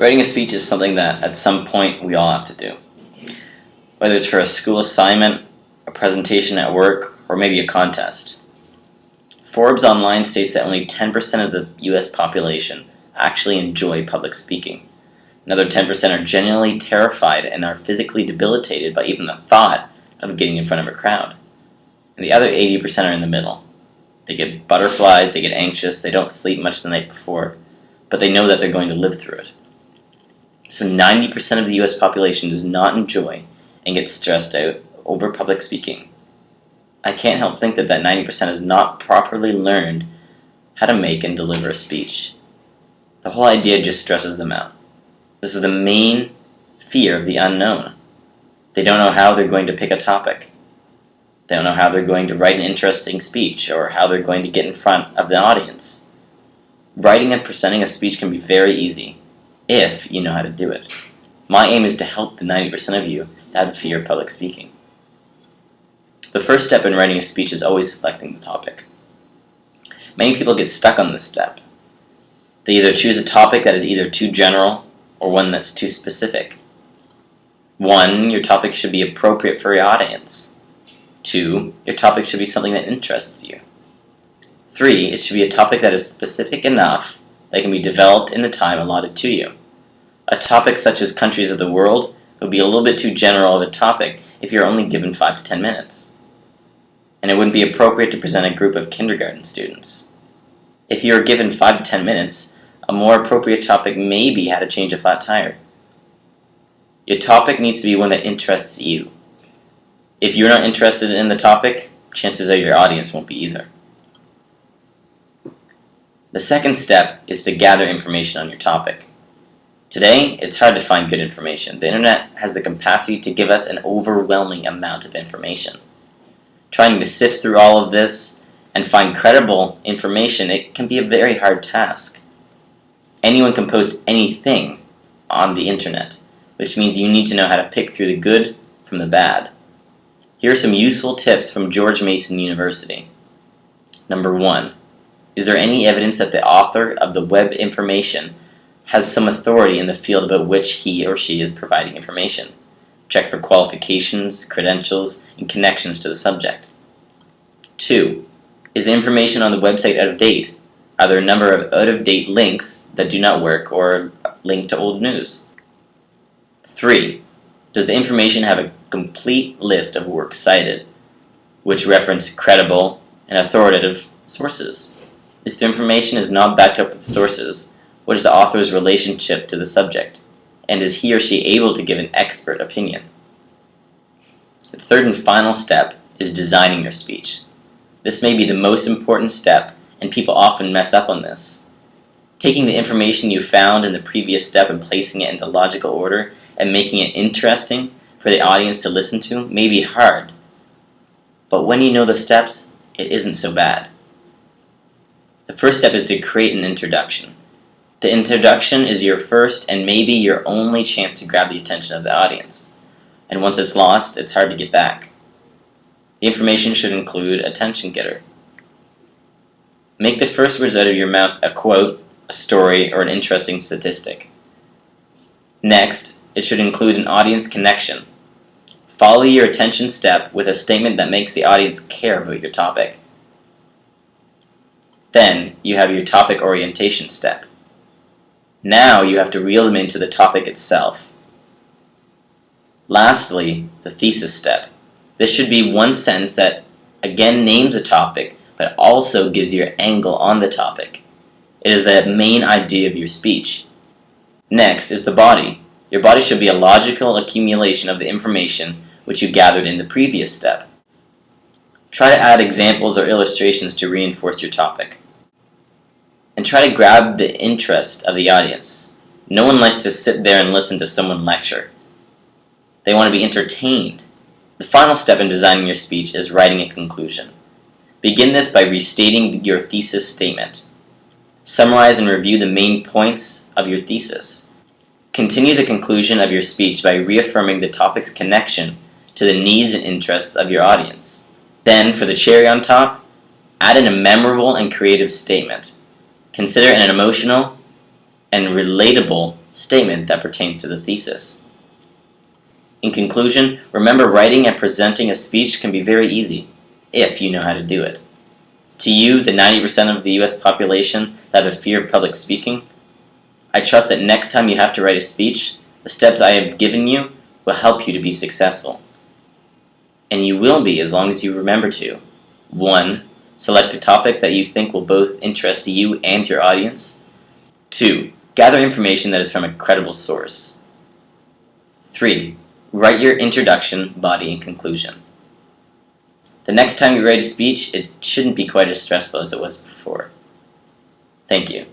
Writing a speech is something that at some point we all have to do. Whether it's for a school assignment, a presentation at work, or maybe a contest. Forbes Online states that only 10% of the US population actually enjoy public speaking. Another 10% are genuinely terrified and are physically debilitated by even the thought of getting in front of a crowd. And the other 80% are in the middle. They get butterflies, they get anxious, they don't sleep much the night before, but they know that they're going to live through it. So 90% of the US population does not enjoy and get stressed out over public speaking. I can't help think that 90% has not properly learned how to make and deliver a speech. The whole idea just stresses them out. This is the main fear of the unknown. They don't know how they're going to pick a topic. They don't know how they're going to write an interesting speech or how they're going to get in front of the audience. Writing and presenting a speech can be very easy if you know how to do it. My aim is to help the 90% of you that have a fear of public speaking. The first step in writing a speech is always selecting the topic. Many people get stuck on this step. They either choose a topic that is either too general or one that's too specific. 1, your topic should be appropriate for your audience. 2, your topic should be something that interests you. 3, it should be a topic that is specific enough that can be developed in the time allotted to you. A topic such as countries of the world would be a little bit too general of a topic if you're only given 5 to 10 minutes. And it wouldn't be appropriate to present a group of kindergarten students. If you're given 5 to 10 minutes, a more appropriate topic may be how to change a flat tire. Your topic needs to be one that interests you. If you're not interested in the topic, chances are your audience won't be either. The second step is to gather information on your topic. Today, it's hard to find good information. The internet has the capacity to give us an overwhelming amount of information. Trying to sift through all of this and find credible information, it can be a very hard task. Anyone can post anything on the internet, which means you need to know how to pick through the good from the bad. Here are some useful tips from George Mason University. Number 1. Is there any evidence that the author of the web information has some authority in the field about which he or she is providing information? Check for qualifications, credentials, and connections to the subject. 2. Is the information on the website out of date? Are there a number of out-of-date links that do not work or link to old news? 3. Does the information have a complete list of works cited, which reference credible and authoritative sources? If the information is not backed up with sources, what is the author's relationship to the subject? And is he or she able to give an expert opinion? The third and final step is designing your speech. This may be the most important step, and people often mess up on this. Taking the information you found in the previous step and placing it into logical order and making it interesting for the audience to listen to may be hard. But when you know the steps, it isn't so bad. The first step is to create an introduction. The introduction is your first and maybe your only chance to grab the attention of the audience. And once it's lost, it's hard to get back. The information should include a attention getter. Make the first words out of your mouth a quote, a story, or an interesting statistic. Next, it should include an audience connection. Follow your attention step with a statement that makes the audience care about your topic. Then, you have your topic orientation step. Now you have to reel them into the topic itself. Lastly, the thesis step. This should be one sentence that again names the topic, but also gives your angle on the topic. It is the main idea of your speech. Next is the body. Your body should be a logical accumulation of the information which you gathered in the previous step. Try to add examples or illustrations to reinforce your topic. And try to grab the interest of the audience. No one likes to sit there and listen to someone lecture. They want to be entertained. The final step in designing your speech is writing a conclusion. Begin this by restating your thesis statement. Summarize and review the main points of your thesis. Continue the conclusion of your speech by reaffirming the topic's connection to the needs and interests of your audience. Then, for the cherry on top, add in a memorable and creative statement. Consider an emotional and relatable statement that pertains to the thesis. In conclusion, remember writing and presenting a speech can be very easy, if you know how to do it. To you, the 90% of the US population that have a fear of public speaking, I trust that next time you have to write a speech, the steps I have given you will help you to be successful. And you will be as long as you remember to 1. Select a topic that you think will both interest you and your audience. 2. Gather information that is from a credible source. 3. Write your introduction, body, and conclusion. The next time you write a speech, it shouldn't be quite as stressful as it was before. Thank you.